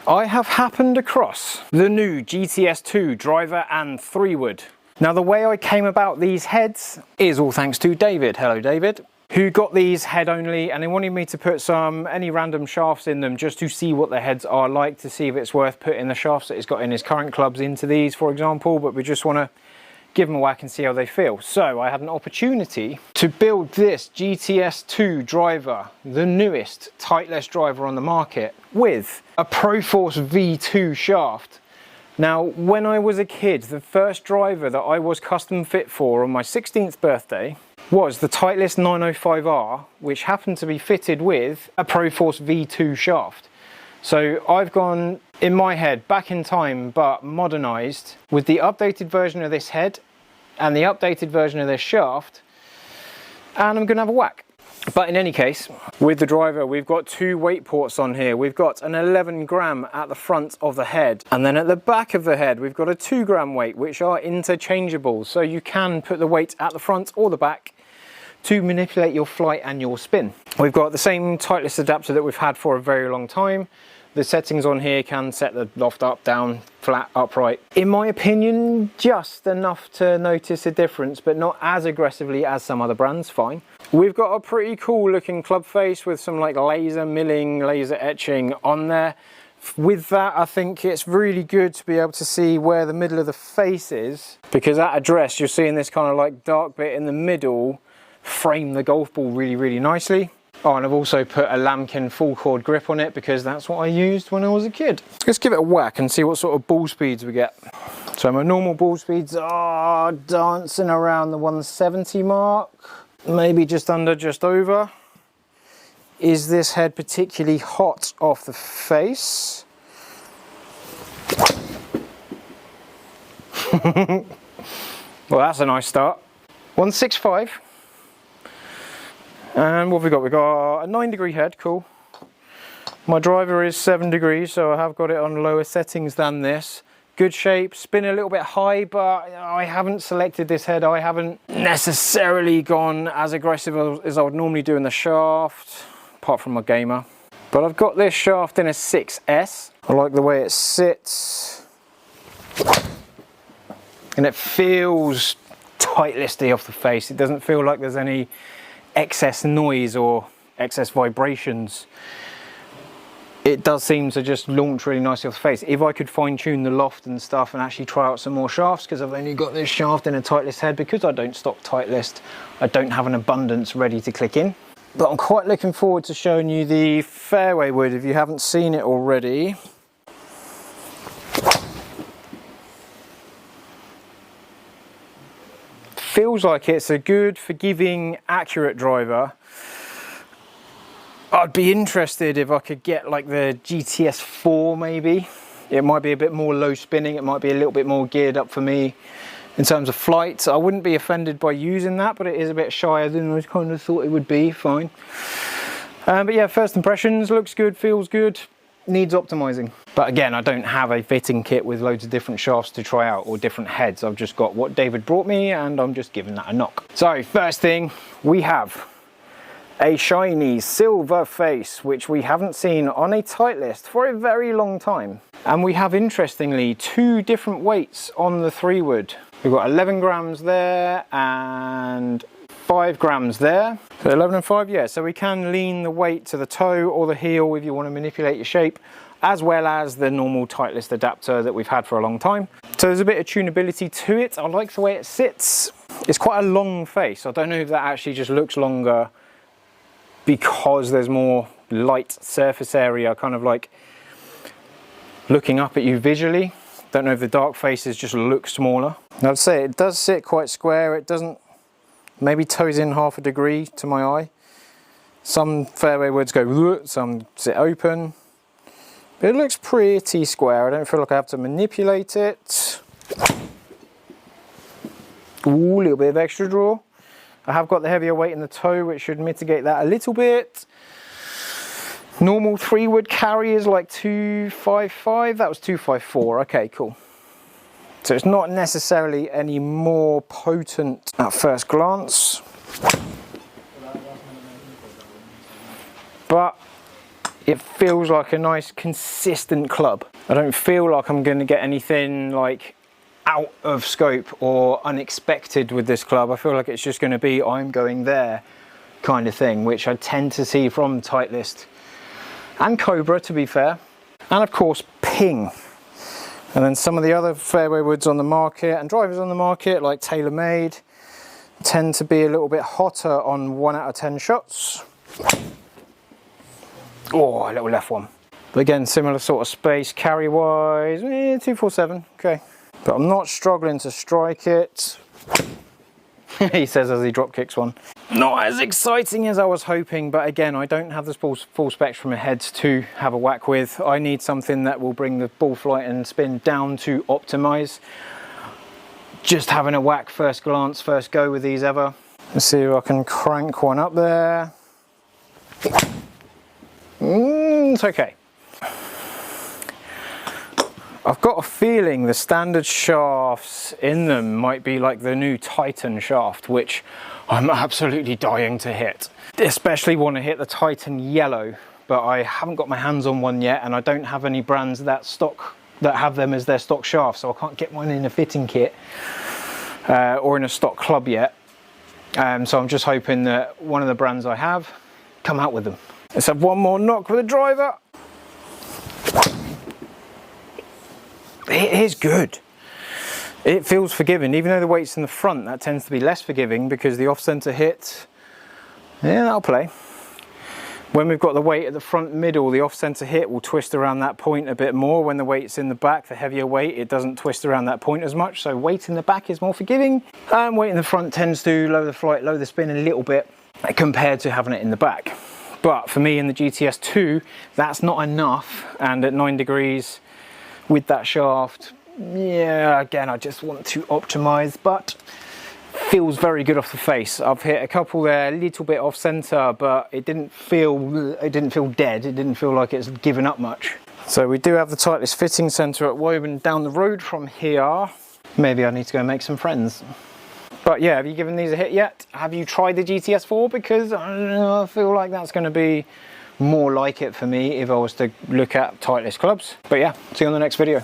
I have happened across the new GTS2 driver and 3-wood. Now the way I came about these heads is all thanks to David. Hello David. Who got these head only, and he wanted me to put any random shafts in them just to see what the heads are like, to see if it's worth putting the shafts that he's got in his current clubs into these, for example, but we just want to give them a whack and see how they feel. So I had an opportunity to build this GTS2 driver, the newest Titleist driver on the market, with a ProForce V2 shaft. Now, when I was a kid, the first driver that I was custom fit for on my 16th birthday was the Titleist 905R, which happened to be fitted with a ProForce V2 shaft. So I've gone, in my head, back in time, but modernised with the updated version of this head and the updated version of this shaft, and I'm going to have a whack. But in any case, with the driver, we've got 2 weight ports on here. We've got an 11 gram at the front of the head, and then at the back of the head, we've got a 2 gram weight, which are interchangeable. So you can put the weight at the front or the back to manipulate your flight and your spin. We've got the same Titleist adapter that we've had for a very long time. The settings on here can set the loft up, down, flat, upright. In my opinion, just enough to notice a difference, but not as aggressively as some other brands, fine. We've got a pretty cool looking club face with some like laser milling, laser etching on there. With that, I think it's really good to be able to see where the middle of the face is, because at address, you're seeing this kind of like dark bit in the middle frame the golf ball really, really nicely. Oh, and I've also put a lambkin full cord grip on it because that's what I used when I was a kid. Let's give it a whack and see what sort of ball speeds we get. So my normal ball speeds are dancing around the 170 mark, maybe just under, just over. Is this head particularly hot off the face? Well, that's a nice start. 165. And what have we got? We've got a 9-degree head, cool. My driver is 7 degrees, so I have got it on lower settings than this. Good shape, spin a little bit high, but I haven't selected this head. I haven't necessarily gone as aggressive as I would normally do in the shaft, apart from my gamer. But I've got this shaft in a 6S. I like the way it sits. And it feels Titleisty off the face. It doesn't feel like there's any excess noise or excess vibrations. It does seem to just launch really nicely off the face. If I could fine tune the loft and stuff and actually try out some more shafts, because I've only got this shaft in a Titleist head, because I don't stock Titleist, I don't have an abundance ready to click in. But I'm quite looking forward to showing you the Fairway wood if you haven't seen it already. Feels like it's a good, forgiving, accurate driver. I'd be interested if I could get like the GTS4 maybe. It might be a bit more low spinning, it might be a little bit more geared up for me in terms of flight. I wouldn't be offended by using that, but it is a bit shyer than I kind of thought it would be, fine. But yeah, first impressions, looks good, feels good, needs optimizing. But again, I don't have a fitting kit with loads of different shafts to try out or different heads. I've just got what David brought me and I'm just giving that a knock. So first thing, we have a shiny silver face, which we haven't seen on a Titleist for a very long time. And we have, interestingly, 2 different weights on the 3-wood. We've got 11 grams there and 5 grams there. So 11 and 5, yeah. So we can lean the weight to the toe or the heel if you want to manipulate your shape, as well as the normal Titleist adapter that we've had for a long time. So there's a bit of tunability to it. I like the way it sits. It's quite a long face. I don't know if that actually just looks longer because there's more light surface area, kind of like looking up at you visually. Don't know if the dark faces just look smaller. I'd say it does sit quite square. It doesn't, maybe toes in half a degree to my eye. Some Fairway woods go, some sit open. It looks pretty square. I don't feel like I have to manipulate it. Ooh, a little bit of extra draw. I have got the heavier weight in the toe, which should mitigate that a little bit. Normal 3-wood carry is like 255. That was 254. Okay, cool. So it's not necessarily any more potent at first glance. But it feels like a nice consistent club. I don't feel like I'm going to get anything like out of scope or unexpected with this club. I feel like it's just going to be I'm going there kind of thing, which I tend to see from Titleist and Cobra, to be fair, and of course Ping. And then some of the other fairway woods on the market and drivers on the market, like TaylorMade, tend to be a little bit hotter on 1 out of 10 shots. Oh, a little left one. But again, similar sort of space, carry wise, 247, okay. But I'm not struggling to strike it. He says as he drop kicks one. Not as exciting as I was hoping, but again, I don't have the full spectrum of heads to have a whack with. I need something that will bring the ball flight and spin down to optimize. Just having a whack first glance, first go with these ever. Let's see if I can crank one up there. It's okay. I've got a feeling the standard shafts in them might be like the new Titan shaft, which I'm absolutely dying to hit. Especially want to hit the Titan yellow, but I haven't got my hands on one yet, and I don't have any brands that have them as their stock shaft, so I can't get one in a fitting kit or in a stock club yet. So I'm just hoping that one of the brands I have come out with them. Let's have one more knock with a driver. It is good. It feels forgiving, even though the weight's in the front. That tends to be less forgiving because the off-center hit, yeah, that'll play. When we've got the weight at the front middle, the off-center hit will twist around that point a bit more. When the weight's in the back, the heavier weight, it doesn't twist around that point as much. So weight in the back is more forgiving. And weight in the front tends to lower the flight, lower the spin a little bit compared to having it in the back. But for me in the GTS2, that's not enough. And at 9 degrees with that shaft, yeah, again, I just want to optimize, but feels very good off the face. I've hit a couple there, a little bit off center, but it didn't feel dead. It didn't feel like it's given up much. So we do have the Titleist fitting center at Woburn down the road from here. Maybe I need to go make some friends. But yeah, have you given these a hit yet? Have you tried the GTS4? Because I don't know, I feel like that's going to be more like it for me if I was to look at Titleist clubs. But yeah, see you on the next video.